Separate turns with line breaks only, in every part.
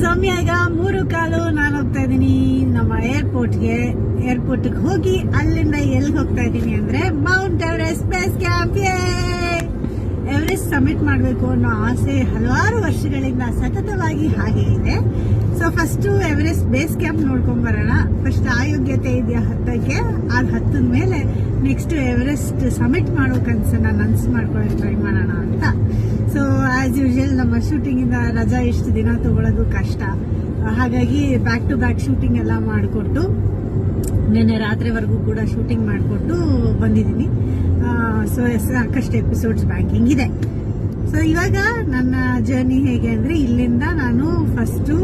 ಸಮಯ ಈಗ 3:15. ನಾನು ಹೋಗ್ತಾ ಇದ್ದೀನಿ ನಮ್ಮ ಏರ್ಪೋರ್ಟ್ಗೆ ಹೋಗಿ ಅಲ್ಲಿಂದ ಎಲ್ಲಿ ಹೋಗ್ತಾ ಇದ್ದೀನಿ ಅಂದ್ರೆ Mount Everest base camp. Everest submit ಮಾಡಬೇಕು ಅನ್ನೋ ಆಸೆ ಹಲವಾರು ವರ್ಷಗಳಿಂದ ಸತತವಾಗಿ ಹಾಗೆ ಇದೆ. So first Everest base camp ನೋಡ್ಕೊಂಡ್ ಬರೋಣ. ಫಸ್ಟ್ ಆ ಯೋಗ್ಯತೆ ಇದೆಯಾ ಹತ್ತಕ್ಕೆ, ಅದು ಹತ್ತದ ಮೇಲೆ ನೆಕ್ಸ್ಟ್ ಎವರೆಸ್ಟ್ ಸಬ್ಮಿಟ್ ಮಾಡೋ ಕನಸನ್ನ ನನಸು ಮಾಡ್ಕೊಳ್ಳೋಕೆ ಟ್ರೈ ಮಾಡೋಣ ಅಂತ. ಸೊ ಆಸ್ ಯೂಶುವಲ್ ನಮ್ಮ ಶೂಟಿಂಗ್ ಇಂದ ರಜಾ ಇಷ್ಟು ದಿನ ತಗೊಳ್ಳೋದು ಕಷ್ಟ, ಹಾಗಾಗಿ ಬ್ಯಾಕ್ ಟು ಬ್ಯಾಕ್ ಶೂಟಿಂಗ್ ಎಲ್ಲ ಮಾಡಿಕೊಟ್ಟು ನಿನ್ನೆ ರಾತ್ರಿವರೆಗೂ ಕೂಡ ಶೂಟಿಂಗ್ ಮಾಡಿಕೊಟ್ಟು ಬಂದಿದ್ದೀನಿ. ಸೊ ಸಾಕಷ್ಟು ಎಪಿಸೋಡ್ಸ್ ಬ್ಯಾಂಕಿಂಗ್ ಇದೆ. ಸೊ ಇವಾಗ ನನ್ನ ಜರ್ನಿ ಹೇಗೆ ಅಂದ್ರೆ, ಇಲ್ಲಿಂದ ನಾನು ಫಸ್ಟು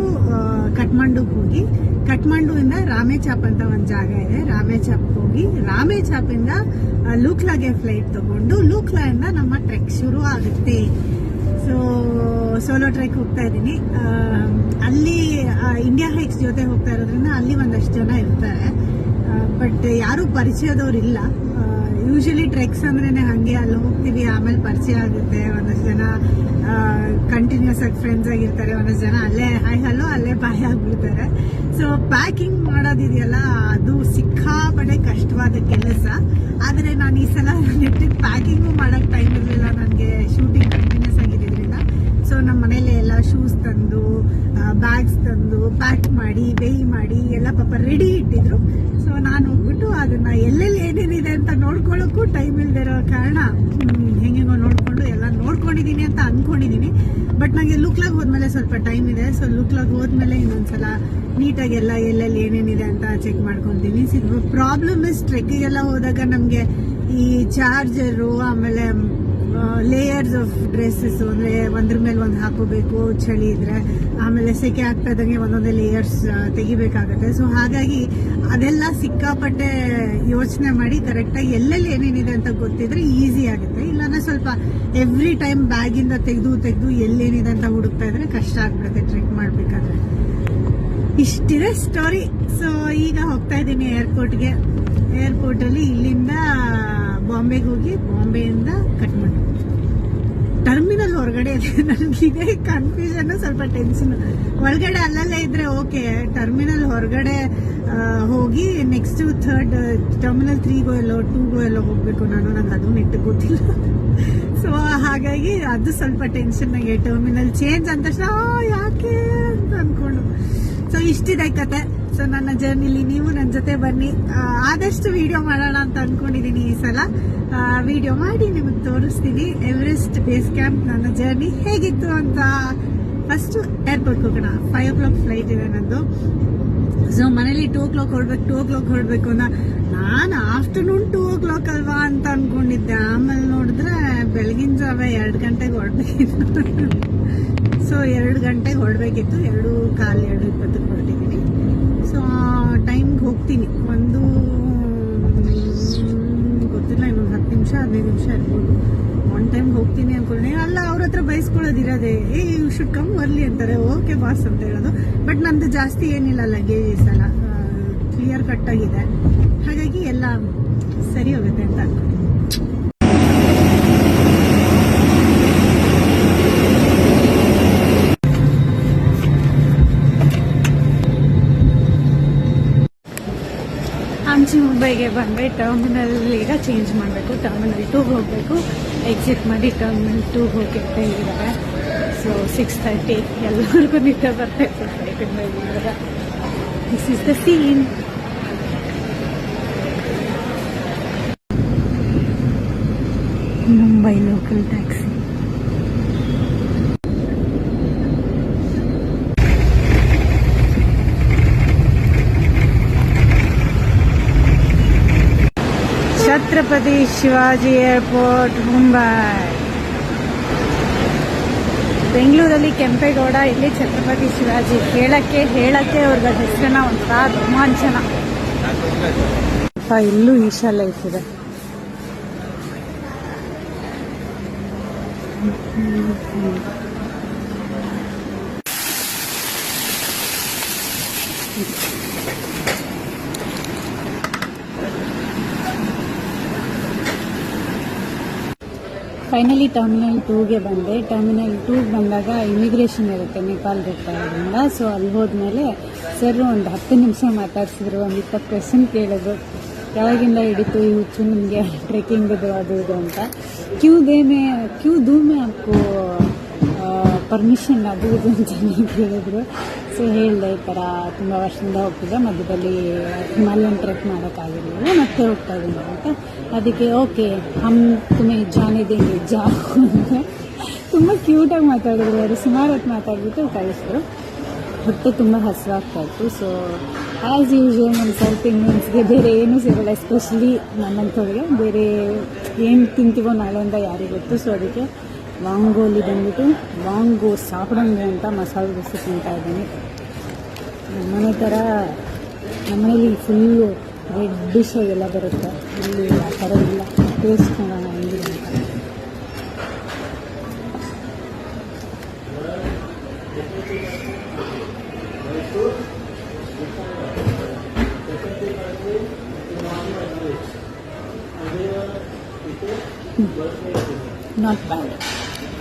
ಕಠ್ಮಂಡುಗೆ ಹೋಗಿ, ಕಠ್ಮಂಡುವಿಂದ ರಾಮೇಚಾಪ್ ಅಂತ ಒಂದು ಜಾಗ ಇದೆ, ರಾಮೇಚಾಪ್ ಹೋಗಿ ರಾಮೇಚಾಪಿಂದ ಲೂಕ್ಲಾಗೆ ಫ್ಲೈಟ್ ತಗೊಂಡು ಲೂಕ್ಲಾಯಿಂದ ನಮ್ಮ ಟ್ರೆಕ್ ಶುರು ಆಗುತ್ತೆ. ಸೊ ಸೋಲೋ ಟ್ರೆಕ್ ಹೋಗ್ತಾ ಇದ್ದೀನಿ. ಅಲ್ಲಿ ಇಂಡಿಯಾ ಹೈಕ್ಸ್ ಜೊತೆ ಹೋಗ್ತಾ ಇರೋದ್ರಿಂದ ಅಲ್ಲಿ ಒಂದಷ್ಟು ಜನ ಇರ್ತಾರೆ, ಬಟ್ ಯಾರು ಪರಿಚಯದವ್ರು ಇಲ್ಲ. ಯೂಶಲಿ ಟ್ರೆಕ್ಸ್ ಅಂದ್ರೇನೆ ಹಂಗೆ, ಅಲ್ಲಿ ಹೋಗ್ತೀವಿ ಆಮೇಲೆ ಪರಿಚಯ ಆಗುತ್ತೆ. ಒಂದಷ್ಟು ಜನ ಕಂಟಿನ್ಯೂಸ್ ಆಗಿ ಫ್ರೆಂಡ್ಸ್ ಆಗಿರ್ತಾರೆ, ಒಂದಷ್ಟು ಜನ ಅಲ್ಲೇ ಹಾಯ್ ಹಲೋ ಅಲ್ಲೇ ಬಾಯ್ ಆಗ್ಬಿಡ್ತಾರೆ. ಸೊ ಪ್ಯಾಕಿಂಗ್ ಮಾಡೋದಿದೆಯಲ್ಲ, ಅದು ಸಿಕ್ಕಾಪಟ್ಟೆ ಕಷ್ಟವಾದ ಕೆಲಸ. ಆದರೆ ನಾನು ಈ ಸಲ ನೆಟ್ಟಿಗೆ ಪ್ಯಾಕಿಂಗು ಮಾಡೋಕ್ಕೆ ಟೈಮ್ ಇರಲಿಲ್ಲ, ನನಗೆ ಶೂಟಿಂಗ್ ಕಂಟಿನ್ಯೂಸ್ ಆಗಿದ್ದರಿಂದ. ಸೊ ನಮ್ಮ ಮನೇಲಿ ಎಲ್ಲ ಶೂಸ್ ತಂದು ಬ್ಯಾಗ್ಸ್ ತಂದು ಪ್ಯಾಕ್ ಮಾಡಿ ವೇಯ್ ಮಾಡಿ ಎಲ್ಲ ಪಾಪ ರೆಡಿ ಇಟ್ಟಿದ್ರು. ಸೊ ನಾನು ಹೋಗ್ಬಿಟ್ಟು ಅದನ್ನ ಎಲ್ಲೆಲ್ಲಿ ಏನೇನಿದೆ ಅಂತ ನೋಡ್ಕೊಳ್ಳೋಕ್ಕೂ ಟೈಮ್ ಇಲ್ದಿರೋ ಕಾರಣ ಹೆಂಗೆಂಗೋ ನೋಡ್ಕೊಂಡು ಎಲ್ಲ ನೋಡ್ಕೊಂಡಿದ್ದೀನಿ ಅಂತ ಅನ್ಕೊಂಡಿದ್ದೀನಿ. ಬಟ್ ನನಗೆ ಲುಕ್ಲಾಗ್ ಹೋದ್ಮೇಲೆ ಸ್ವಲ್ಪ ಟೈಮ್ ಇದೆ. ಸೊ ಲುಕ್ಲಾಗ್ ಹೋದ್ಮೇಲೆ ಇನ್ನೊಂದ್ಸಲ ನೀಟಾಗಿ ಎಲ್ಲ ಎಲ್ಲೆಲ್ಲಿ ಏನೇನಿದೆ ಅಂತ ಚೆಕ್ ಮಾಡ್ಕೊತೀನಿ. ಪ್ರಾಬ್ಲಮ್ ಇಸ್ ಟ್ರೆಕ್ಕಿಗೆಲ್ಲ ಹೋದಾಗ ನಮಗೆ ಈ ಚಾರ್ಜರು, ಆಮೇಲೆ ಲೇಯರ್ಸ್ ಆಫ್ ಡ್ರೆಸ್ಸಸ್, ಅಂದ್ರೆ ಒಂದ್ರ ಮೇಲೆ ಒಂದು ಹಾಕೋಬೇಕು ಚಳಿ ಇದ್ರೆ, ಆಮೇಲೆ ಸೆಕೆ ಆಗ್ತಾ ಇದ್ದಂಗೆ ಒಂದೊಂದೇ ಲೇಯರ್ಸ್ ತೆಗಿಬೇಕಾಗತ್ತೆ. ಸೊ ಹಾಗಾಗಿ ಅದೆಲ್ಲ ಸಿಕ್ಕಾಪಟ್ಟೆ ಯೋಚನೆ ಮಾಡಿ ಕರೆಕ್ಟಾಗಿ ಎಲ್ಲೆಲ್ಲಿ ಏನೇನಿದೆ ಅಂತ ಗೊತ್ತಿದ್ರೆ ಈಸಿ ಆಗುತ್ತೆ. ಇಲ್ಲಾಂದ್ರೆ ಸ್ವಲ್ಪ ಎವ್ರಿ ಟೈಮ್ ಬ್ಯಾಗಿಂದ ತೆಗೆದು ಎಲ್ಲೇನಿದೆ ಅಂತ ಹುಡುಕ್ತಾ ಇದ್ರೆ ಕಷ್ಟ ಆಗ್ಬಿಡುತ್ತೆ ಟ್ರೆಕ್ ಮಾಡ್ಬೇಕಾದ್ರೆ. ಇಷ್ಟಿದೆ ಸ್ಟೋರಿ. ಸೊ ಈಗ ಹೋಗ್ತಾ ಇದ್ದೀನಿ ಏರ್ಪೋರ್ಟಲ್ಲಿ ಇಲ್ಲಿಂದ ಬಾಂಬೆಗೆ ಹೋಗಿ, ಬಾಂಬೆಯಿಂದ ಕಠ್ಮಂಡು. ಟರ್ಮಿನಲ್ ಹೊರಗಡೆ ಇದೆ, ನನಗಿದೆ ಕನ್ಫ್ಯೂಷನ್, ಸ್ವಲ್ಪ ಟೆನ್ಷನ್. ಒಳಗಡೆ ಅಲ್ಲಲ್ಲೇ ಇದ್ರೆ ಓಕೆ, ಟರ್ಮಿನಲ್ ಹೊರಗಡೆ ಹೋಗಿ ನೆಕ್ಸ್ಟ್ ಥರ್ಡ್ ಟರ್ಮಿನಲ್ 3ಗೋ ಎಲ್ಲೋ 2ಗೋ ಎಲ್ಲೋ ಹೋಗ್ಬೇಕು ನಾನು, ನಂಗೆ ಅದು ನೆಟ್ಟು ಗೊತ್ತಿಲ್ಲ. ಸೊ ಹಾಗಾಗಿ ಅದು ಸ್ವಲ್ಪ ಟೆನ್ಷನ್ ನನಗೆ. ಟರ್ಮಿನಲ್ ಚೇಂಜ್ ಅಂದ ತಕ್ಷಣ ಯಾಕೆ ಅಂತ ಅನ್ಕೊಂಡು. ಸೊ ಇಷ್ಟಿದೆ ಕತೆ. ಸೊ ನನ್ನ ಜರ್ನಿಲಿ ನೀವು ನನ್ನ ಜೊತೆ ಬನ್ನಿ. ಆದಷ್ಟು ವಿಡಿಯೋ ಮಾಡೋಣ ಅಂತ ಅನ್ಕೊಂಡಿದ್ದೀನಿ ಈ ಸಲ. ವಿಡಿಯೋ ಮಾಡಿ ನಿಮಗೆ ತೋರಿಸ್ತೀನಿ ಎವರೆಸ್ಟ್ ಬೇಸ್ ಕ್ಯಾಂಪ್ ನನ್ನ ಜರ್ನಿ ಹೇಗಿತ್ತು ಅಂತ. ಫಸ್ಟ್ ಏರ್ಪೋರ್ಟ್ಗೆ ಹೋಗೋಣ. 5 o'clock ಫ್ಲೈಟ್ ಇದೆ ನಂದು. ಸೊ ಮನೇಲಿ 2 o'clock ಹೊರಡ್ಬೇಕು ಅಂತ ನಾನು ಆಫ್ಟರ್ನೂನ್ 2 o'clock ಅಲ್ವಾ ಅಂತ ಅನ್ಕೊಂಡಿದ್ದೆ. ಆಮೇಲೆ ನೋಡಿದ್ರೆ ಬೆಳಗಿನ ಜಾವ 2 ಗಂಟೆಗೆ ಹೊರಡ್ಬೇಕಿತ್ತು. ಸೊ 2 ಗಂಟೆಗೆ ಹೊರಡ್ಬೇಕಿತ್ತು, 2:15 2:20 ಹೊರಟಿದ್ದೀನಿ. ಸೊ ಟೈಮ್ಗೆ ಹೋಗ್ತೀನಿ, ಗೊತ್ತಿಲ್ಲ, ಇನ್ನೊಂದು 10 ನಿಮಿಷ 15 ನಿಮಿಷ ಇರ್ಬೋದು. ಒನ್ ಟೈಮ್ ಹೋಗ್ತೀನಿ ಅನ್ಕೊಂಡೆ. ಅಲ್ಲ, ಅವ್ರ ಹತ್ರ ಬಯಸ್ಕೊಳ್ಳೋದಿರೋದೇ, ಯು ಶುಡ್ ಕಮ್ ಬರ್ಲಿ ಅಂತಾರೆ. ಓಕೆ ಬಾಸ್ ಅಂತ ಹೇಳೋದು. ಬಟ್ ನಂದು ಜಾಸ್ತಿ ಏನಿಲ್ಲ ಲಗೇಜ್ ಈ ಸಲ, ಕ್ಲಿಯರ್ ಕಟ್ ಆಗಿದೆ, ಹಾಗಾಗಿ ಎಲ್ಲ ಸರಿ ಹೋಗುತ್ತೆ ಅಂತ ಅನ್ಕೊಂಡೆ. ಮುಂಬೈಗೆ ಬಂದರೆ ಟರ್ಮಿನಲ್ ಈಗ ಚೇಂಜ್ ಮಾಡಬೇಕು, ಟರ್ಮಿನಲ್ 2 ಹೋಗಬೇಕು. ಎಕ್ಸಿಟ್ ಮಾಡಿ ಟರ್ಮಿನಲ್ 2 ಹೋಗಿ ಅಂತ ಹೇಳಿದ್ದಾರೆ. ಸೊ 6:30 ಎಲ್ಲರಿಗೂ ನಿದ್ದೆ ಬರ್ತಾ ಇತ್ತು ಫ್ಲೈಟಿಂದ. ಇವಾಗ this is the scene. Mumbai local taxi. Chhatrapati Shivaji airport Mumbai. ಬೆಂಗಳೂರಲ್ಲಿ ಕೆಂಪೇಗೌಡ, ಇಲ್ಲಿ ಛತ್ರಪತಿ ಶಿವಾಜಿ. ಹೇಳಕ್ಕೆ ಅವ್ರಿಗೆ ಹೆಸರನ್ನ ಒಂಥರ ರೋಮಾಂಚನ. ಇಲ್ಲೂ ಈಶಾ ಲೈಫ್ ಇದೆ. ಫೈನಲಿ ಟರ್ಮಿನಲ್ 2ಗೆ ಬಂದೆ. ಟರ್ಮಿನಲ್ 2 ಬಂದಾಗ ಇಮಿಗ್ರೇಷನ್ ಇರುತ್ತೆ ನೇಪಾಲ್ ಹೋಗ್ತಾಯಿದ್ರಿಂದ. ಸೊ ಅಲ್ಲಿ ಹೋದ್ಮೇಲೆ ಸರ್ ಒಂದು 10 ನಿಮಿಷ ಮಾತಾಡ್ಸಿದ್ರು, ಒಂದು 20 ಕ್ವೆಶನ್ ಕೇಳಿದ್ರು. ಯಾವಾಗಿಂದ ಹಿಡಿತು ಈ ಹುಚ್ಚು ನಿಮಗೆ ಟ್ರೆಕ್ಕಿಂಗ್ದು ಅದು ಇದು ಅಂತ. ಕ್ಯೂ ದೂ ಮೇ आपको ಪರ್ಮಿಷನ್ ಅದು ಇದು ಅಂತ ಹೇಳಿದ್ರು. ಸೊ ಹೇಳಿದೆ ಈ ಥರ ತುಂಬ ವರ್ಷದಿಂದ ಹೋಗ್ತಿದ್ದೆ, ಮಧ್ಯದಲ್ಲಿ ಹಿಮಾಲಯನ್ ಟ್ರೆಕ್ ಮಾಡೋಕ್ಕಾಗಿರಲಿಲ್ಲ, ಮತ್ತೆ ಹೋಗ್ತಾ ಇದ್ದೀನಿ ಅಂತ. ಅದಕ್ಕೆ ಓಕೆ ಹಮ್ ತುಮೇ ಜಾನೆ ದೇಂಗೆ ಜಾओ ಅಂತ ತುಂಬ ಕ್ಯೂಟಾಗಿ ಮಾತಾಡಿದ್ರು ಅವರು. ಸುಮಾರು ಹೊತ್ತು ಮಾತಾಡ್ಬಿಟ್ಟು ಕಳಿಸಿದ್ರು. ಹೊಟ್ಟೆ ತುಂಬ ಹಸಿವಾಗ್ತಾ ಇತ್ತು. ಸೊ ಆ್ಯಸ್ ಯೂಶ್ವಲ್ ನಮ್ಮ ಸೌತ್ ಇಂಡಿಯನ್ಸ್ಗೆ ಬೇರೆ ಏನೂ ಸಿಗೋಲ್ಲ, ಎಸ್ಪೆಷಲಿ ನನ್ನಂಥವ್ರಿಗೆ ಬೇರೆ ಏನು ತಿಂತೀವೋ ನಾಳೆಯಿಂದ ಯಾರಿಗೆ ಗೊತ್ತು. ಸೊ ಅದಕ್ಕೆ ವಾಂಗೋಲಿ ಬಂದ್ಬಿಟ್ಟು ವಾಂಗೋ ಸಾಪಡಂಗೆ ಅಂತ ಮಸಾಲೆ ದೋಸೆ ತಿಂತಾ ಇದ್ದೀನಿ. ನಮ್ಮನೆ ಥರ ನಮ್ಮನೇಲಿ ಫುಲ್ಲು ರೆಡ್ ಡಿಶ್ ಎಲ್ಲ ಬರುತ್ತೆ, ಇಲ್ಲಿ ಆ ಥರ ಇಲ್ಲ. ಟೇಸ್ಟ್ ನೋಡೋಣ ಹೆಂಗಿದೆ ಅಂತ. Not bad.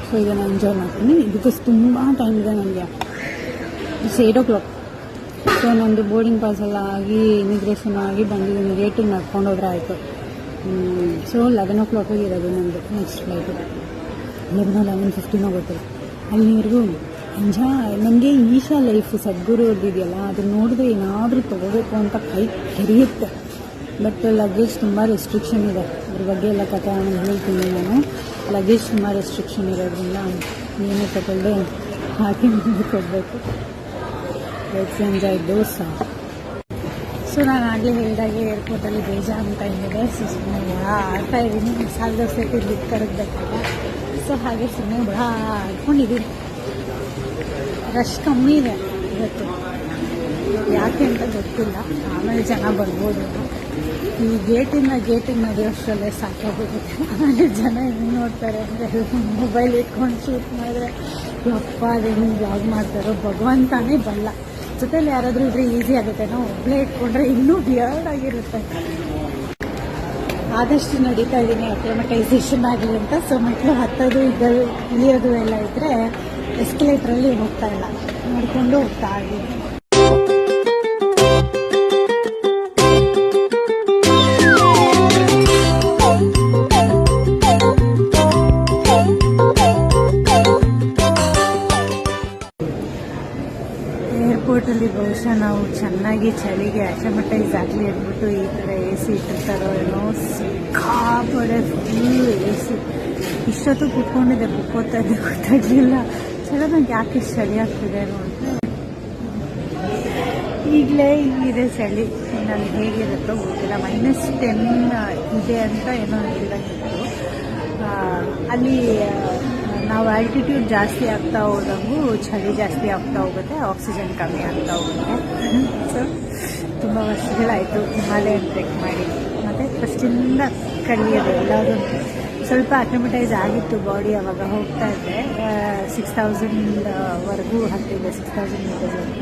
ಸೊ ಇದನ್ನು ಎಂಜಾಯ್ ಮಾಡ್ತೀನಿ. ಬಿಕಾಸ್ ತುಂಬ ಟೈಮ್ ಇದೆ ನನಗೆ. It's 8 o'clock. ಸೊ ನಂದು ಬೋರ್ಡಿಂಗ್ ಪಾಸ್ ಎಲ್ಲ ಆಗಿ ಇಮಿಗ್ರೇಷನ್ ಆಗಿ ಬಂದಿದ್ದೀನಿ. ಗೇಟಿಗೆ ನಡ್ಕೊಂಡು ಹೋದ್ರೆ ಆಯಿತು. ಸೊ 11 o'clock ಇರೋದು ನಂದು ನೆಕ್ಸ್ಟ್ ಫ್ಲೈಟು. 11:15 ಗೊತ್ತಿಲ್ಲ. ಅಲ್ಲಿವರೆಗೂ ಎಂಜಾಯ್. ನನಗೆ ಈಶಾ ಲೈಫ್ ಸದ್ಗುರು ಅವ್ರದ್ದಿದೆಯಲ್ಲ, ಅದನ್ನ ನೋಡಿದ್ರೆ ಏನಾದರೂ ತೊಗೋಬೇಕು ಅಂತ ಕೈ ಕೆರೆಯುತ್ತೆ. ಬಟ್ ಲಗೇಜ್ ತುಂಬ ರೆಸ್ಟ್ರಿಕ್ಷನ್ ಇದೆ. ಅದ್ರ ಬಗ್ಗೆ ಎಲ್ಲ ಕಥೆ ಆಮೇಲೆ ಹೇಳ್ತೀನಿ ನಾನು. ಲಗೇಜ್ ತುಂಬ ರೆಸ್ಟ್ರಿಕ್ಷನ್ ಇರೋದ್ರಿಂದ ಏನು ತಗೊಳ್ದೆ ಹಾಕಿ ಮುಂದೆ ಕೊಡಬೇಕು. Let's enjoy dosa. ಸೊ ನಾನು ಆಗಲೇ ಹೇಳಿದಾಗೆ ಏರ್ಪೋರ್ಟಲ್ಲಿ ಬೇಜಾರು ಟೈಮ್ ಇದೆ. ಸೊ ಸುಮ್ಮನೆ ಆಡ್ತಾ ಇದ್ದೀನಿ. ಮಸಾಲೆ ದೋಸೆ ತಿರ್ಲಿಕ್ಕೆ ಕರೆದ್ಬೇಕಾಗ. ಸೊ ಹಾಗೆ ಸುಮ್ಮನೆ ಆಡ್ಕೊಂಡಿದ್ದೀನಿ. ರಶ್ ಕಮ್ಮಿ ಇದೆ ಇವತ್ತು, ಯಾಕೆ ಅಂತ ಗೊತ್ತಿಲ್ಲ. ಆಮೇಲೆ ಜನ ಬರ್ಬೋದು. ಈ ಗೇಟಿಗೆ ನಡೆಯೋಷ್ಟರಲ್ಲೇ ಸಾಕಾಗೋಗುತ್ತೆ. ಆಮೇಲೆ ಜನ ಹೆಂಗೆ ನೋಡ್ತಾರೆ ಅಂದರೆ ಮೊಬೈಲ್ ಇಟ್ಕೊಂಡು ಶೂಟ್ ಮಾಡಿದ್ರೆ ಯಪ್ಪ ಅದೇನು ಬ್ಲಾಗ್ ಮಾಡ್ತಾರೋ ಭಗವಂತನೇ ಬಲ್ಲ. ಜೊತೆಲಿ ಯಾರಾದರೂ ಇದ್ರೆ ಈಸಿ ಆಗುತ್ತೆ. ನಾವು ಒಬ್ಬಳೇ ಇಟ್ಕೊಂಡ್ರೆ ಇನ್ನೂ ಬಿಯರ್ಡ್ ಆಗಿರುತ್ತೆ. ಆದಷ್ಟು ನಡೀತಾ ಇದ್ದೀನಿ ಅಕ್ಲಿಮಟೈಸೇಷನ್ ಆಗಲಿ ಅಂತ. ಸೊ ಮಕ್ಕಳು ಹತ್ತೋದು ಇಳಿಯೋದು ಎಲ್ಲ ಇದ್ದರೆ ಎಸ್ಕಲೇಟ್ರಲ್ಲಿ ಹೋಗ್ತಾ ಇಲ್ಲ, ನೋಡಿಕೊಂಡು ಹೋಗ್ತಾ ಇದ್ದೀನಿ. ಏರ್ಪೋರ್ಟಲ್ಲಿ ಬಹುಶಃ ನಾವು ಚೆನ್ನಾಗಿ ಚಳಿಗೆ ಅಕ್ಲಿಮಟೈಸ್ ಆಗಲಿ ಅಂದ್ಬಿಟ್ಟು ಈ ಥರ AC ಇಟ್ಟಿರ್ತಾರೋ ಏನೋ. ಸಿಕ್ಕಾಪಡೆ ಫುಲ್ AC. ಇಷ್ಟೊತ್ತು ಕುತ್ಕೊಂಡಿದ್ದೆ, ಕುಕ್ಕೋತಾ ಇದ್ದೆ, ಗೊತ್ತಾಗಲಿಲ್ಲ. ಚಲೋ ನಂಗೆ ಯಾಕೆ ಇಷ್ಟು ಚಳಿ ಆಗ್ತಿದೆ ನೋಡಿದ್ರೆ ಈಗಲೇ ಹಿಂಗಿದೆ ಚಳಿ. ಇನ್ನು ಹೇಗಿರುತ್ತೋ ಗೊತ್ತಿಲ್ಲ. -10 ಇದೆ ಅಂತ ಏನೋ ಹೇಳಿದಂಗಿತ್ತು. ಅಲ್ಲಿ ನಾವು ಆಲ್ಟಿಟ್ಯೂಡ್ ಜಾಸ್ತಿ ಆಗ್ತಾ ಹೋದಂಗೂ ಚಳಿ ಜಾಸ್ತಿ ಆಗ್ತಾ ಹೋಗುತ್ತೆ, ಆಕ್ಸಿಜನ್ ಕಮ್ಮಿ ಆಗ್ತಾ ಹೋಗುತ್ತೆ. ಸೊ ತುಂಬ ವರ್ಷಗಳಾಯಿತು ಹಿಮಾಲಯನ್ ಟ್ರೆಕ್ ಮಾಡಿ. ಮತ್ತು ಫಸ್ಟಿಂದ ಕಲಿಯೋದು ಎಲ್ಲದೂ ಸ್ವಲ್ಪ ಅಕ್ಲಿಮಟೈಸ್ ಆಗಿತ್ತು ಬಾಡಿ. ಅವಾಗ ಹೋಗ್ತಾ ಇದ್ದೆ 6000ವರೆಗೂ ಹತ್ತಿದೆ, 6000 ಮೀಟರ್ವರೆಗೂ.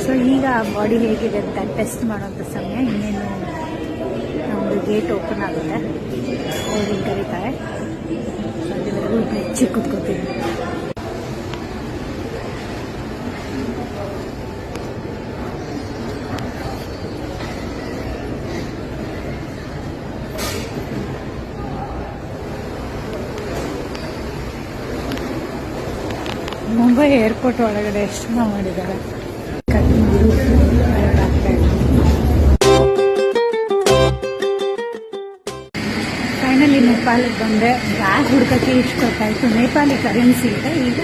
ಸೊ ಈಗ ಬಾಡಿ ಹೇಗಿದೆ ಅಂತ ಟೆಸ್ಟ್ ಮಾಡೋಂಥ ಸಮಯ. ಇನ್ನೇನು ನಮ್ಮದು ಗೇಟ್ ಓಪನ್ ಆಗುತ್ತೆ, ಅವ್ರಿಗೆ ಕರೀತಾರೆ. ಅಲ್ಲಿವರೆಗೂ ಹೆಚ್ಚಿ ಕೂತ್ಕೋತೀನಿ. ಮುಂಬೈ ಏರ್ಪೋರ್ಟ್ ಒಳಗಡೆ ಎಷ್ಟು ಜನ ಮಾಡಿದ್ದಾರೆ. ಫೈನಲಿ ನೇಪಾಳಿಗೆ ಬಂದೆ. ಬ್ಯಾಗ್ ಹುಡ್ಕಕ್ಕೆ ಇಷ್ಟು ಗೊತ್ತಾಯಿತು. ನೇಪಾಳಿ ಕರೆನ್ಸಿ ಇದೆ. ಈಗ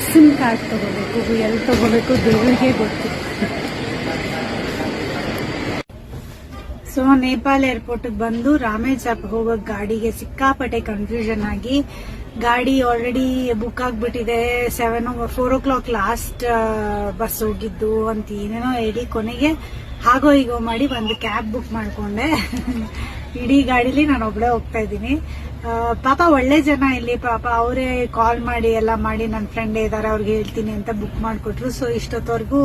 ಸಿಮ್ ಕಾರ್ಡ್ ತೊಗೋಬೇಕು. ಎಲ್ಲಿ ತೊಗೋಬೇಕು ದೇವರಿಗೆ ಗೊತ್ತು. ಸೊ ನೇಪಾಲ್ ಏರ್ಪೋರ್ಟ್ಗೆ ಬಂದು ರಾಮೇಜಾಪ್ ಹೋಗೋ ಗಾಡಿಗೆ ಸಿಕ್ಕಾಪಟ್ಟೆ ಕನ್ಫ್ಯೂಷನ್ ಆಗಿ, ಗಾಡಿ ಆಲ್ರೆಡಿ ಬುಕ್ ಆಗಿಬಿಟ್ಟಿದೆ. 4 o'clock ಲಾಸ್ಟ್ ಬಸ್ ಹೋಗಿದ್ದು ಅಂತ ಏನೇನೋ ಹೇಳಿ ಕೊನೆಗೆ ಹಾಗೋ ಹೀಗೋ ಮಾಡಿ ಒಂದು ಕ್ಯಾಬ್ ಬುಕ್ ಮಾಡಿಕೊಂಡೆ. ಇಡೀ ಗಾಡಿಲಿ ನಾನು ಒಬ್ಬಳೇ ಹೋಗ್ತಾ ಇದ್ದೀನಿ. ಪಾಪ ಒಳ್ಳೆ ಜನ ಇಲ್ಲಿ, ಪಾಪ ಅವರೇ ಕಾಲ್ ಮಾಡಿ ಎಲ್ಲ ಮಾಡಿ ನನ್ನ ಫ್ರೆಂಡ್ ಇದ್ದಾರೆ ಅವ್ರಿಗೆ ಹೇಳ್ತೀನಿ ಅಂತ ಬುಕ್ ಮಾಡಿಕೊಟ್ರು. ಸೊ ಇಷ್ಟೊತ್ತವರೆಗೂ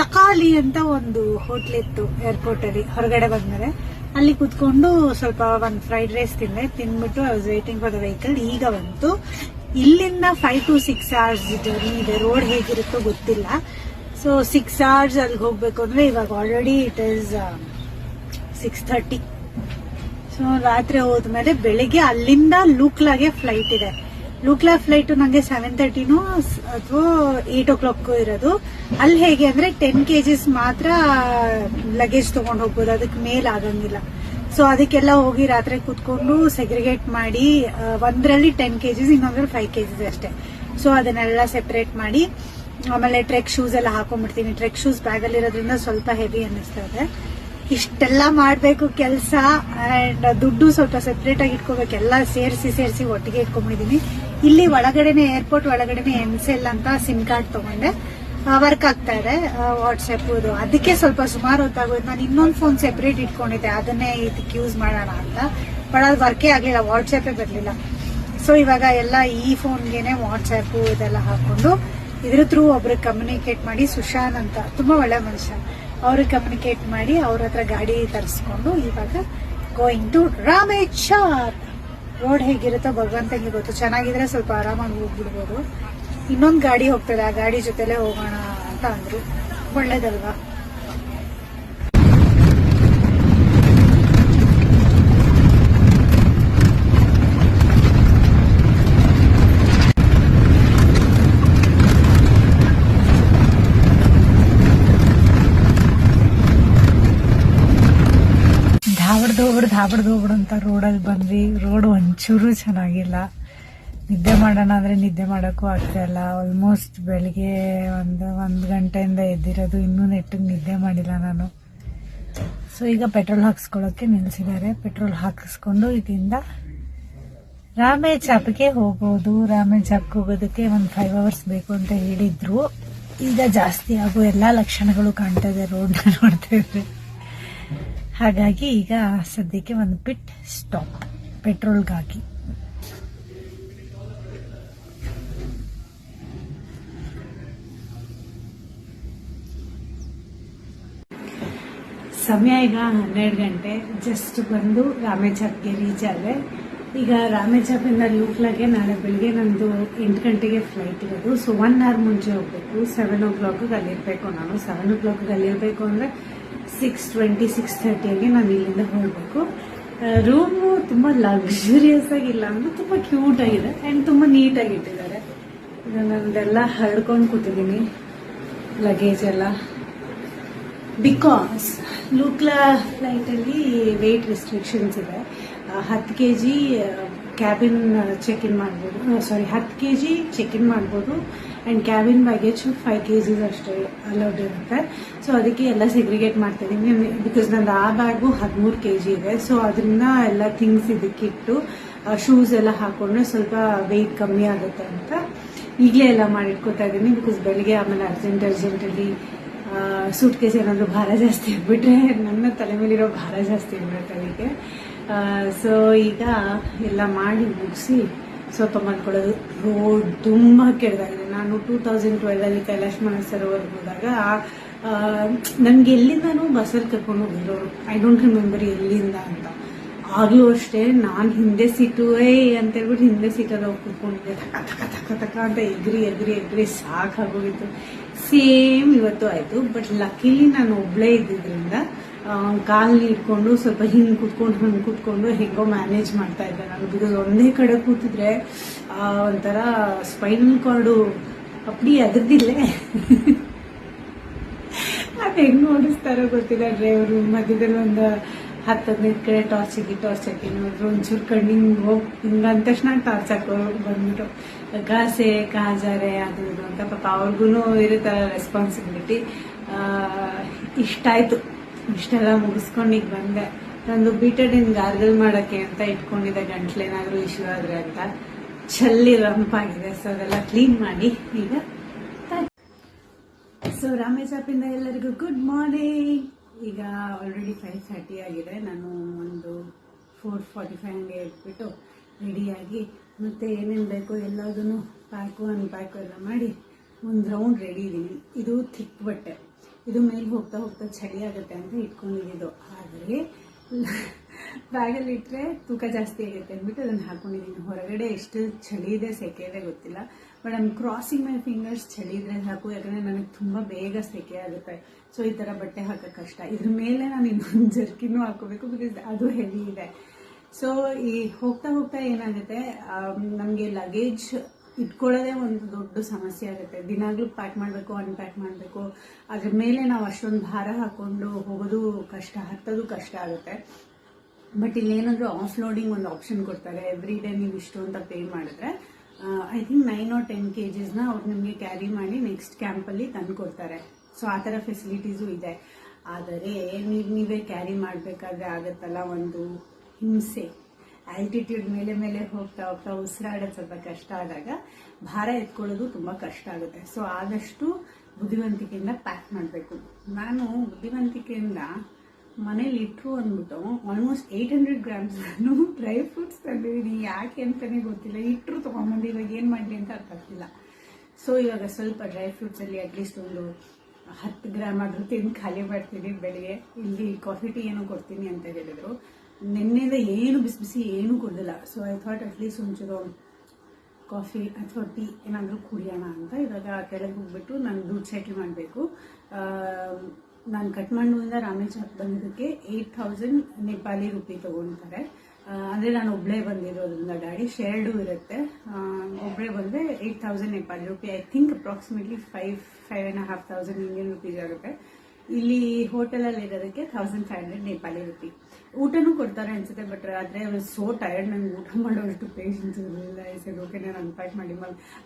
ತಕಾಲಿ ಅಂತ ಒಂದು ಹೋಟ್ಲ್ ಇತ್ತು ಏರ್ಪೋರ್ಟ್ ಅಲ್ಲಿ ಹೊರಗಡೆ ಬಂದ್ಮೇಲೆ. ಅಲ್ಲಿ ಕುತ್ಕೊಂಡು ಸ್ವಲ್ಪ ಒಂದು ಫ್ರೈಡ್ ರೈಸ್ ತಿಂದ್ಬಿಟ್ಟು I was waiting for the vehicle. ಈಗ ಬಂತು. ಇಲ್ಲಿಂದ 5 to 6 hours ಜರ್ನಿ ಇದೆ. ರೋಡ್ ಹೇಗಿರುತ್ತೋ ಗೊತ್ತಿಲ್ಲ. ಸೊ 6 hours ಅಲ್ಲಿಗೆ ಹೋಗ್ಬೇಕು ಅಂದ್ರೆ ಇವಾಗ ಆಲ್ರೆಡಿ ಇಟ್ ಈಸ್ 6:30. ಸೊ ರಾತ್ರಿ ಹೋದ್ಮೇಲೆ ಬೆಳಿಗ್ಗೆ ಅಲ್ಲಿಂದ ಲೂಕ್ಲಾಗೆ ಫ್ಲೈಟ್ ಇದೆ. ಲೂಕ್ಲಾ ಫ್ಲೈಟ್ ನಂಗೆ 7:30 ಅಥವಾ 8 o'clock ಇರೋದು. ಅಲ್ಲಿ ಹೇಗೆ ಅಂದ್ರೆ 10 kgs ಮಾತ್ರ ಲಗೇಜ್ ತಗೊಂಡ್ ಹೋಗ್ಬೋದು, ಅದಕ್ಕೆ ಮೇಲ್ ಆಗಂಗಿಲ್ಲ. ಸೊ ಅದಕ್ಕೆಲ್ಲ ಹೋಗಿ ರಾತ್ರಿ ಕುತ್ಕೊಂಡು ಸೆಗ್ರಿಗೇಟ್ ಮಾಡಿ, ಒಂದ್ರಲ್ಲಿ 10 kgs, ಇನ್ನೊಂದ್ರಲ್ಲಿ 5 kgs ಅಷ್ಟೇ. ಸೊ ಅದನ್ನೆಲ್ಲ ಸೆಪರೇಟ್ ಮಾಡಿ ಆಮೇಲೆ ಟ್ರೆಕ್ ಶೂಸ್ ಎಲ್ಲ ಹಾಕೊಂಡ್ಬಿಡ್ತೀನಿ. ಟ್ರೆಕ್ ಶೂಸ್ ಬ್ಯಾಗ್ ಅಲ್ಲಿ ಇರೋದ್ರಿಂದ ಸ್ವಲ್ಪ ಹೆವಿ ಅನ್ನಿಸ್ತಾ ಇದೆ. ಇಷ್ಟೆಲ್ಲ ಮಾಡ್ಬೇಕು ಕೆಲಸ. ಅಂಡ್ ದುಡ್ಡು ಸ್ವಲ್ಪ ಸೆಪರೇಟ್ ಆಗಿ ಇಟ್ಕೋಬೇಕು. ಎಲ್ಲ ಸೇರಿಸಿ ಒಟ್ಟಿಗೆ ಇಟ್ಕೊಂಡ್ಬಿಟ್ಟಿದೀನಿ. ಇಲ್ಲಿ ಒಳಗಡೆನೆ, ಏರ್ಪೋರ್ಟ್ ಒಳಗಡೆನೆ ಎನ್ಸೆಲ್ ಅಂತ ಸಿಮ್ ಕಾರ್ಡ್ ತಗೊಂಡೆ. ವರ್ಕ್ ಆಗ್ತಾ ಇದೆ ವಾಟ್ಸ್ಆಪ್. ಅದಕ್ಕೆ ಸ್ವಲ್ಪ ಸುಮಾರು ಹೊತ್ತಾಗೋಯ್ತು. ನಾನು ಇನ್ನೊಂದು ಫೋನ್ ಸೆಪರೇಟ್ ಇಟ್ಕೊಂಡಿದ್ದೆ, ಅದನ್ನೇ ಇದಕ್ಕೆ ಯೂಸ್ ಮಾಡೋಣ ಅಂತ. ಬಟ್ ಅದು ವರ್ಕೇ ಆಗ್ಲಿಲ್ಲ, ವಾಟ್ಸ್ಆಪೇ ಬರ್ಲಿಲ್ಲ. ಸೊ ಇವಾಗ ಎಲ್ಲ ಈ ಫೋನ್ಗೆನೆ ವಾಟ್ಸ್ಆಪ್ ಇದೆಲ್ಲ ಹಾಕೊಂಡು ಇದ್ರ ಥ್ರೂ ಒಬ್ರಿಗೆ ಕಮ್ಯುನಿಕೇಟ್ ಮಾಡಿ, ಸುಶಾನ್ ಅಂತ ತುಂಬಾ ಒಳ್ಳೆ ಮನುಷ್ಯ, ಅವ್ರಿಗೆ ಕಮ್ಯುನಿಕೇಟ್ ಮಾಡಿ ಅವ್ರ ಹತ್ರ ಗಾಡಿ ತರಿಸ್ಕೊಂಡು ಇವಾಗ ಗೋಯಿಂಗ್ ಟು ರಾಮೇಶ್ವರ್. ರೋಡ್ ಹೇಗಿರುತ್ತೋ ಭಗವಂತನಿಗೆ ಗೊತ್ತು. ಚೆನ್ನಾಗಿದ್ರೆ ಸ್ವಲ್ಪ ಆರಾಮಾಗಿ ಹೋಗ್ಬಿಡ್ಬೋದು. ಇನ್ನೊಂದು ಗಾಡಿ ಹೋಗ್ತದೆ, ಆ ಗಾಡಿ ಜೊತೆಲೆ ಹೋಗೋಣ ಅಂತ ಅಂದ್ರು. ಒಳ್ಳೇದಲ್ವಾ? ಧಾಬಡ್ದು ಅಂತ ರೋಡಲ್ಲಿ ಬಂದ್ವಿ. ರೋಡ್ ಒಂಚೂರು ಚೆನ್ನಾಗಿಲ್ಲ. ನಿದ್ದೆ ಮಾಡೋಣ ಅಂದ್ರೆ ನಿದ್ದೆ ಮಾಡೋಕ್ಕೂ ಆಗ್ತಾ ಇಲ್ಲ. ಆಲ್ಮೋಸ್ಟ್ ಬೆಳಿಗ್ಗೆ ಒಂದು ಗಂಟೆಯಿಂದ ಎದ್ದಿರೋದು, ಇನ್ನೂ ನೆಟ್ಟಿಗೆ ನಿದ್ದೆ ಮಾಡಿಲ್ಲ ನಾನು. ಸೊ ಈಗ ಪೆಟ್ರೋಲ್ ಹಾಕ್ಸ್ಕೊಳ್ಳೋಕೆ ನಿಲ್ಸಿದ್ದಾರೆ. ಪೆಟ್ರೋಲ್ ಹಾಕಿಸ್ಕೊಂಡು ಇದರಿಂದ ರಾಮೇಚಾಪ್ಗೆ ಹೋಗೋದು. ರಾಮೇಚಾಪ್ಗೆ ಹೋಗೋದಕ್ಕೆ ಒಂದು 5 hours ಬೇಕು ಅಂತ ಹೇಳಿದ್ರು. ಈಗ ಜಾಸ್ತಿ ಆಗೋ ಎಲ್ಲಾ ಲಕ್ಷಣಗಳು ಕಾಣ್ತಾ ಇದೆ ರೋಡ್ನ ನೋಡ್ತಾ ಇದ್ರೆ. ಹಾಗಾಗಿ ಈಗ ಸದ್ಯಕ್ಕೆ ಒಂದು ಪಿಟ್ ಸ್ಟಾಪ್ ಪೆಟ್ರೋಲ್ಗಾಗಿ. ಸಮಯ ಈಗ 12 ಗಂಟೆ. ಜಸ್ಟ್ ಬಂದು ರಾಮೇಚಾಪ್ಗೆ ರೀಚ್ ಆದ್ರೆ. ಈಗ ರಾಮೇಚಾಪಿಂದ ಲೂಕ್ಲಾಗೆ ನಾಳೆ ಬೆಳಿಗ್ಗೆ ನಂದು 8 ಗಂಟೆಗೆ ಫ್ಲೈಟ್ ಇರೋದು. ಸೊ 1 hour ಮುಂಚೆ ಹೋಗ್ಬೇಕು. 7 o'clock ಅಲ್ಲಿರ್ಬೇಕು. ನಾನು 7 o'clock ಅಲ್ಲಿರ್ಬೇಕು ಅಂದ್ರೆ 6:20, 6:30 ನಾನು ಇಲ್ಲಿಂದ ಹೋಗ್ಬೇಕು. ರೂಮು ತುಂಬಾ ಲಕ್ಸುರಿಯಸ್ ಆಗಿಲ್ಲ ಅಂದ್ರೆ ತುಂಬಾ ಕ್ಯೂಟ್ ಆಗಿದೆ ಅಂಡ್ ತುಂಬಾ ನೀಟಾಗಿ ಇಟ್ಟಿದ್ದಾರೆ. ನಂದೆಲ್ಲ ಹರಡ್ಕೊಂಡು ಕೂತಿದ್ದೀನಿ ಲಗೇಜ್ ಎಲ್ಲ. ಬಿಕಾಸ್ ಲೂಕ್ಲಾ ಫ್ಲೈಟಲ್ಲಿ ವೆಯ್ಟ್ ರೆಸ್ಟ್ರಿಕ್ಷನ್ಸ್ ಇದೆ. 10 kg ಕ್ಯಾಬಿನ್ ಚೆಕ್ ಇನ್ ಮಾಡ್ಬೋದು. 10 kg ಚೆಕ್ ಇನ್ ಮಾಡ್ಬೋದು. ಅಂಡ್ ಕ್ಯಾಬಿನ್ ಬ್ಯಾಗೇಜ್ 5 kg ಅಷ್ಟೇ ಅಲೌಡ್ ಇರುತ್ತೆ. ಸೊ ಅದಕ್ಕೆ ಎಲ್ಲ ಸೆಗ್ರಿಗೇಟ್ ಮಾಡ್ತಿದ್ದೀನಿ. ಬಿಕಾಸ್ ನಂದು ಆ ಬ್ಯಾಗು 13 kg ಇದೆ. ಸೊ ಅದರಿಂದ ಎಲ್ಲ ಥಿಂಗ್ಸ್ ಇದಕ್ಕಿಟ್ಟು ಶೂಸ್ ಎಲ್ಲ ಹಾಕೊಂಡ್ರೆ ಸ್ವಲ್ಪ ವೆಯ್ಟ್ ಕಮ್ಮಿ ಆಗುತ್ತೆ ಅಂತ ಈಗಲೇ ಎಲ್ಲ ಮಾಡಿಟ್ಕೋತಾ ಇದ್ದೀನಿ. ಬಿಕಾಸ್ ಬೆಳಿಗ್ಗೆ ಆಮೇಲೆ ಅರ್ಜೆಂಟಲ್ಲಿ ಸೂಟ್ ಕೇಸ್ ಏನಾದರೂ ಭಾರ ಜಾಸ್ತಿ ಆಗ್ಬಿಟ್ರೆ ನನ್ನ ತಲೆ ಮೇಲಿರೋ ಭಾರ ಜಾಸ್ತಿ ಆಗ್ಬಿಡುತ್ತೆ ಅದಕ್ಕೆ. ಸೊ ಈಗ ಎಲ್ಲ ಮಾಡಿ ಮುಗಿಸಿ ಸ್ವಲ್ಪ ಮಾಡ್ಕೊಳ್ಳೋದು. ರೋಡ್ ತುಂಬಾ ಕೆಡದಾಗಿದೆ. ನಾನು 2012 ಕೈಲಾಶ್ ಸರೋವರ್ಗೆ ಹೋದಾಗ ನನ್ಗೆ ಎಲ್ಲಿಂದಾನು ಬಸ್ಸಲ್ಲಿ ಕರ್ಕೊಂಡು ಹೋಗಿರೋರು. ಐ ಡೋಂಟ್ ರಿಮೆಂಬರ್ ಎಲ್ಲಿಂದ ಅಂತ. ಆಗ್ಲೂ ಅಷ್ಟೇ ನಾನು ಹಿಂದೆ ಸೀಟು ಅಂತ ಹೇಳ್ಬಿಟ್ಟು ಹಿಂದೆ ಸೀಟಲ್ಲಿ ಹೋಗಿ ಕೂತ್ಕೊಂಡಿದ್ದೆ. ತಕ ಅಂತ ಎಗ್ರಿ ಸಾಕಾಗೋಗಿತ್ತು. ಸೇಮ್ ಇವತ್ತು ಆಯ್ತು. ಬಟ್ ಲಕ್ಕಿಲಿ ನಾನು ಒಬ್ಳೇ ಇದ್ದಿದ್ರಿಂದ ಕಾಲ್ನ ಇಟ್ಕೊಂಡು ಸ್ವಲ್ಪ ಹಿಂಗೆ ಕೂತ್ಕೊಂಡು ಹೆಂಗೋ ಮ್ಯಾನೇಜ್ ಮಾಡ್ತಾ ಇದ್ದೆ ನಾನು. ಬಿಕಾಸ್ ಒಂದೇ ಕಡೆ ಕೂತಿದ್ರೆ ಒಂಥರ ಸ್ಪೈನಲ್ ಕಾರ್ಡು ಅಪ್ಪಡಿ ಅದ್ರದ್ದಿಲ್ಲೇ ಅದು ಹೆಂಗ್ ಓಡಿಸ್ತಾರೋ ಗೊತ್ತಿಲ್ಲ ಡ್ರೈವರು. ಮಧ್ಯದಲ್ಲಿ ಒಂದು 10-15 ಕಡೆ ಟಾರ್ಚ್ ಹಾಕಿ ನೋಡಿದ್ರು. ಒಂಚೂರು ಕಣ್ಣಿಂಗ್ ಹೋಗಿ ಹಿಂಗಂದ ತಕ್ಷಣ ಟಾರ್ಚ್ ಹಾಕೋರು ಬಂದ್ಬಿಟ್ಟು ಕಾಜಾರೆ ಅದು ಇದು ಅಂತ. ಪಾಪ ಅವ್ರಿಗೂ ಇರುತ್ತಲ್ಲ ರೆಸ್ಪಾನ್ಸಿಬಿಲಿಟಿ. ಇಷ್ಟಾಯ್ತು. ಇಷ್ಟೆಲ್ಲ ಮುಗಿಸ್ಕೊಂಡು ಈಗ ಬಂದೆ. ನಂದು ಬೀಟಡಿನ್ ಗಾರ್ಗಲ್ ಮಾಡಕ್ಕೆ ಅಂತ ಇಟ್ಕೊಂಡಿದ್ದೆ, ಗಂಟ್ಲೇನಾದ್ರೂ ಇಶ್ಯೂ ಆದ್ರೆ ಅಂತ. ಚಲ್ಲಿ ರಂಪಾಗಿದೆ. ಸೊ ಅದೆಲ್ಲ ಕ್ಲೀನ್ ಮಾಡಿ ಈಗ. ಸೊ ರಾಮೇಚಾಪಿಂದ ಎಲ್ಲರಿಗೂ ಗುಡ್ ಮಾರ್ನಿಂಗ್. ಈಗ ಆಲ್ರೆಡಿ 5:30 ಆಗಿದೆ. ನಾನು ಒಂದು 4:45 ಹಂಗೆ ಇಟ್ಬಿಟ್ಟು ರೆಡಿಯಾಗಿ ಮತ್ತೆ ಏನೇನು ಬೇಕೋ ಎಲ್ಲದನ್ನು ಅನ್ಪ್ಯಾಕು ಎಲ್ಲ ಮಾಡಿ ಒಂದು ರೌಂಡ್ ರೆಡಿ ಇದ್ದೀನಿ. ಇದು ಥಿಕ್ ಬಟ್ಟೆ. ಇದು ಮೇಲೆ ಹೋಗ್ತಾ ಚಳಿ ಆಗುತ್ತೆ ಅಂತ ಇಟ್ಕೊಂಡಿದ್ದು. ಆದರೆ ಬ್ಯಾಗಲ್ಲಿ ಇಟ್ಟರೆ ತೂಕ ಜಾಸ್ತಿ ಆಗುತ್ತೆ ಅಂದ್ಬಿಟ್ಟು ಅದನ್ನು ಹಾಕೊಂಡಿದ್ದೀನಿ. ಹೊರಗಡೆ ಎಷ್ಟು ಚಳಿ ಇದೆ, ಸೆಕೆ ಇದೆ ಗೊತ್ತಿಲ್ಲ, but I'm crossing my fingers. ಚಳಿ ಇದ್ರೆ ಸಾಕು, ಯಾಕಂದರೆ ನನಗೆ ತುಂಬ ಬೇಗ ಸೆಕೆ ಆಗುತ್ತೆ. ಸೊ ಈ ಥರ ಬಟ್ಟೆ ಹಾಕೋಕ್ಕೆ ಕಷ್ಟ. ಇದ್ರ ಮೇಲೆ ನಾನು ಇನ್ನೊಂದು ಜರ್ಕಿನೂ ಹಾಕೋಬೇಕು, ಬಿಕಾಸ್ ಅದು ಹೆವಿ ಇದೆ. ಸೊ ಈ ಹೋಗ್ತಾ ಹೋಗ್ತಾ ಏನಾಗುತ್ತೆ, ನಮಗೆ ಲಗೇಜ್ ಇಟ್ಕೊಳ್ಳೋದೇ ಒಂದು ದೊಡ್ಡ ಸಮಸ್ಯೆ ಆಗುತ್ತೆ. ದಿನಾಗ್ಲೂ ಪ್ಯಾಕ್ ಮಾಡಬೇಕು, ಅನ್ಪ್ಯಾಕ್ ಮಾಡಬೇಕು. ಅದ್ರ ಮೇಲೆ ನಾವು ಅಷ್ಟೊಂದು ಭಾರ ಹಾಕೊಂಡು ಹೋಗೋದು ಕಷ್ಟ, ಹತ್ತೋದು ಕಷ್ಟ ಆಗುತ್ತೆ. ಬಟ್ ಇಲ್ಲೇನಾದರೂ ಆಫ್ ಲೋಡಿಂಗ್ ಒಂದು ಆಪ್ಷನ್ ಕೊಡ್ತಾರೆ. ಎವ್ರಿ ಡೇ ನೀವು ಇಷ್ಟು ಅಂತ ಪೇ ಮಾಡಿದ್ರೆ ಐ ಥಿಂಕ್ 9 or 10 kgs ಅವ್ರು ನಿಮಗೆ ಕ್ಯಾರಿ ಮಾಡಿ ನೆಕ್ಸ್ಟ್ ಕ್ಯಾಂಪಲ್ಲಿ ತಂದು ಕೊಡ್ತಾರೆ. ಸೊ ಆ ಥರ ಫೆಸಿಲಿಟೀಸು ಇದೆ. ಆದರೆ ನೀವೇ ಕ್ಯಾರಿ ಮಾಡಬೇಕಾದ್ರೆ ಆಗುತ್ತಲ್ಲ ಒಂದು ಹಿಂಸೆ. ಆಲ್ಟಿಟ್ಯೂಡ್ ಮೇಲೆ ಹೋಗ್ತಾ ಹೋಗ್ತಾ ಉಸಿರಾಡೋದು ಸ್ವಲ್ಪ ಕಷ್ಟ ಆದಾಗ ಭಾರ ಎತ್ಕೊಳ್ಳೋದು ತುಂಬ ಕಷ್ಟ ಆಗುತ್ತೆ. ಸೊ ಆದಷ್ಟು ಬುದ್ಧಿವಂತಿಕೆಯಿಂದ ಪ್ಯಾಕ್ ಮಾಡಬೇಕು. ನಾನು ಬುದ್ಧಿವಂತಿಕೆಯಿಂದ ಮನೇಲಿ ಇಟ್ಟರು ಅಂದ್ಬಿಟ್ಟು ಆಲ್ಮೋಸ್ಟ್ 800 grams ನಾನು ಡ್ರೈ ಫ್ರೂಟ್ಸ್ ತಂದಿದ್ದೀನಿ. ಯಾಕೆ ಅಂತಲೇ ಗೊತ್ತಿಲ್ಲ, ಇಟ್ಟರು ತೊಗೊಂಬಂದು ಇವಾಗ ಏನು ಮಾಡಲಿ ಅಂತ ಅರ್ಥ ಆಗ್ತಿಲ್ಲ. ಸೊ ಇವಾಗ ಸ್ವಲ್ಪ ಡ್ರೈ ಫ್ರೂಟ್ಸಲ್ಲಿ ಅಟ್ಲೀಸ್ಟ್ ಒಂದು 10 ಗ್ರಾಮ್ ಆದರೂ ತಿಂದು ಖಾಲಿ ಮಾಡ್ತೀನಿ ಬೆಳಿಗ್ಗೆ. ಇಲ್ಲಿ ಕಾಫಿ ಟೀ ಏನೋ ಕೊಡ್ತೀನಿ ಅಂತ ಹೇಳಿದರು. ನಿನ್ನೆಯಿಂದ ಏನು ಬಿಸಿ ಬಿಸಿ ಏನೂ ಕುಡ್ದಿಲ್ಲ. ಸೊ ಐ ಥಾಟ್ ಅಟ್ಲೀಸ್ಟ್ ಒಂಚೂರು ಕಾಫಿ ಅಥವಾ ಟೀ ಏನಾದರೂ ಕುಡಿಯೋಣ ಅಂತ. ಇವಾಗ ಕೆಳಗೆ ಹೋಗ್ಬಿಟ್ಟು ನಾನು ದೂದ್ ಚಟ್ನಿ ಮಾಡಬೇಕು. ನಾನು ಕಠ್ಮಂಡುವಿಂದ ರಾಮೇಶ್ವರಕ್ಕೆ ಬಂದಿದ್ದಕ್ಕೆ 8000 ನೇಪಾಳಿ ರೂಪಿ ತೊಗೊಳ್ತಾರೆ. ಅಂದರೆ ನಾನು ಒಬ್ಬಳೇ ಬಂದಿರೋದ್ರಿಂದ ಡ್ಯಾಡಿ ಶೇರ್ಡು ಇರುತ್ತೆ. ಒಬ್ಬಳೇ ಬಂದರೆ 8000 Nepali rupee. I think approximately 5,500 Indian rupees ಆಗುತ್ತೆ. ಇಲ್ಲಿ ಹೋಟೆಲಲ್ಲಿ ಇರೋದಕ್ಕೆ 1500 ನೇಪಾಳಿ ರೂಪಿ. ಊಟನೂ ಕೊಡ್ತಾರೆ ಅನ್ಸುತ್ತೆ, ಬಟ್ ಆದರೆ ಸೋ ಟಯರ್ಡ್, ನನಗೆ ಊಟ ಮಾಡೋಷ್ಟು ಪೇಷನ್ಸ್ ಇರಲಿಲ್ಲ. ಸರಿ ಓಕೆ ನಾನು ಅನ್ಪ್ಯಾಕ್ ಮಾಡಿ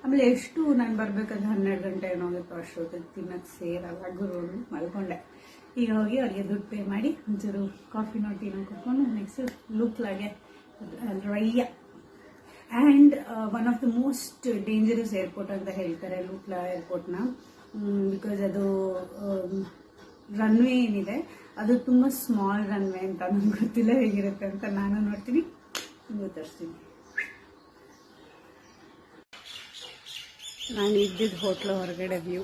ಆಮೇಲೆ ಎಷ್ಟು ನಾನು ಬರಬೇಕಾದ್ರೆ 12 ಗಂಟೆ ಏನೋ ಆಗುತ್ತೋ ಅಷ್ಟೊತ್ತಿಗೆ ತಿನ್ನೋಕ್ಕೆ ಸೇರಲ್ಲ ಗುರು ಮಲ್ಕೊಂಡೆ. ಈಗ ಹೋಗಿ ಅವ್ರಿಗೆ ದುಡ್ಡು ಪೇ ಮಾಡಿ ಒಂಚೂರು ಕಾಫಿನೋ ಟೀನೋ ಕೊಟ್ಕೊಂಡು ನೆಕ್ಸ್ಟ್ ಲೂಕ್ಲಾಗೆ ರಯ್ಯ. And one of the most dangerous airport ಅಂತ ಹೇಳ್ತಾರೆ ಲೂಕ್ಲಾ ಏರ್ಪೋರ್ಟ್ನ. ಬಿಕಾಸ್ ಅದು ರನ್ವೇ ಏನಿದೆ ಅದು ತುಂಬ ಸ್ಮಾಲ್ ರನ್ವೇ ಅಂತ, ನನಗೆ ಗೊತ್ತಿಲ್ಲ ಹೇಗಿರುತ್ತೆ ಅಂತ. ನಾನು ನೋಡ್ತೀನಿ, ನಿಮಗೆ ತರಿಸ್ತೀನಿ. ನಾನು ಇದ್ದಿದ್ದು ಹೋಟ್ಲು ಹೊರಗಡೆ ವ್ಯೂ.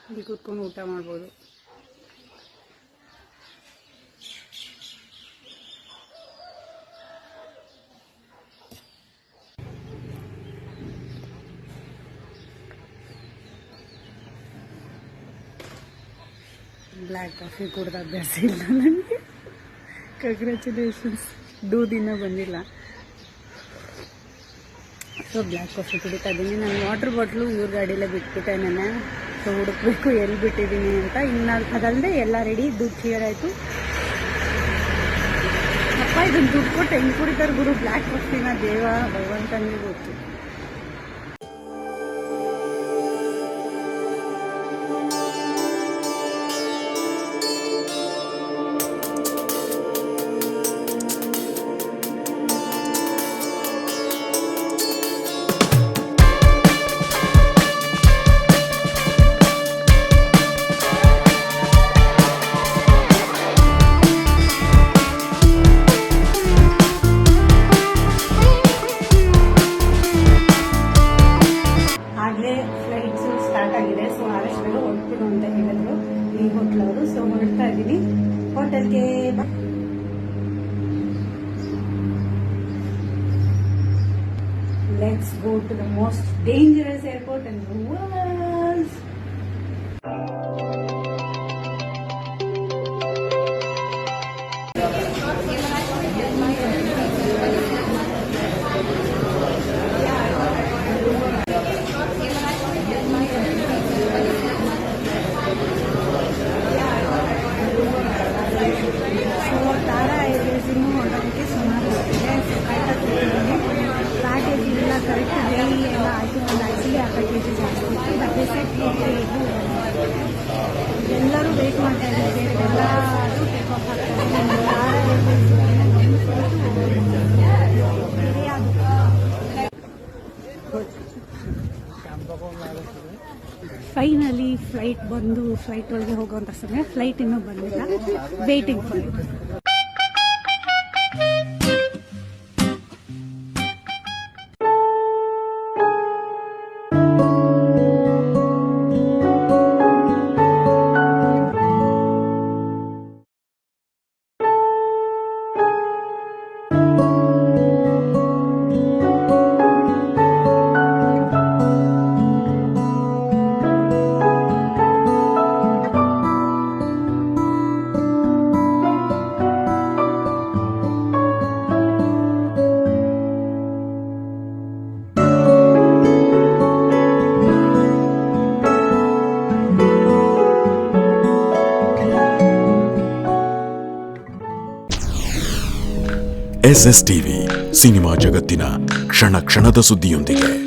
ಇಲ್ಲಿ ಕೂತ್ಕೊಂಡು ಊಟ ಮಾಡ್ಬೋದು. ಬ್ಲ್ಯಾಕ್ ಕಾಫಿ ಕುಡ್ದು ಅಭ್ಯಾಸ ಇಲ್ಲ ನನಗೆ. ಕಂಗ್ರ್ಯಾಚುಲೇಷನ್ಸ್, ದಿನ ಬಂದಿಲ್ಲ. ಸೊ ಬ್ಲ್ಯಾಕ್ ಕಾಫಿ ಕುಡಿತಾ ಇದ್ದೀನಿ. ನಾನು ವಾಟರ್ ಬಾಟ್ಲು ಇವ್ರ ಗಾಡಿಯಲ್ಲೇ ಬಿಟ್ಬಿಟ್ಟೆ ನಾನು. ಸೊ ಹುಡುಕ್ಬೇಕು ಎಲ್ಲಿ ಬಿಟ್ಟಿದ್ದೀನಿ ಅಂತ. ಇನ್ನು ಅದಲ್ಲದೆ ಎಲ್ಲ ರೆಡಿ. ದುಡ್ಡು ಕ್ಲಿಯರ್ ಆಯಿತು. ಅಪ್ಪ ಇದನ್ನು ದುಡ್ಡು ಕೊಟ್ಟು ಹೆಂಗೆ ಕುಡಿತಾರೆ ಗುರು ಬ್ಲ್ಯಾಕ್ ಕಾಫಿನ? ದೇವ ಭಗವಂತನಿಗೆ ಗೊತ್ತು. ಹೋಟೆಲ್ಗೆ let's go to the most dangerous airport in the world. ಎಲ್ಲರೂ ವೇಟ್ ಮಾಡ್ತಾ ಇದ್ದಾರೆ. ಎಲ್ಲರೂ ಟೇಕ್ ಆಫ್ ಫೈನಲಿ ಫ್ಲೈಟ್ ಬಂದು ಫ್ಲೈಟ್ ಒಳಗೆ ಹೋಗುವಂಥ ಸಮಯ. ಫ್ಲೈಟ್ ಇನ್ನೂ ಬಂದಿಲ್ಲ, waiting for it.
SS TV cinema ಜಗತ್ತಿನ ಕ್ಷಣ ಕ್ಷಣದ ಸುದ್ದಿಯೊಂದಿಗೆ.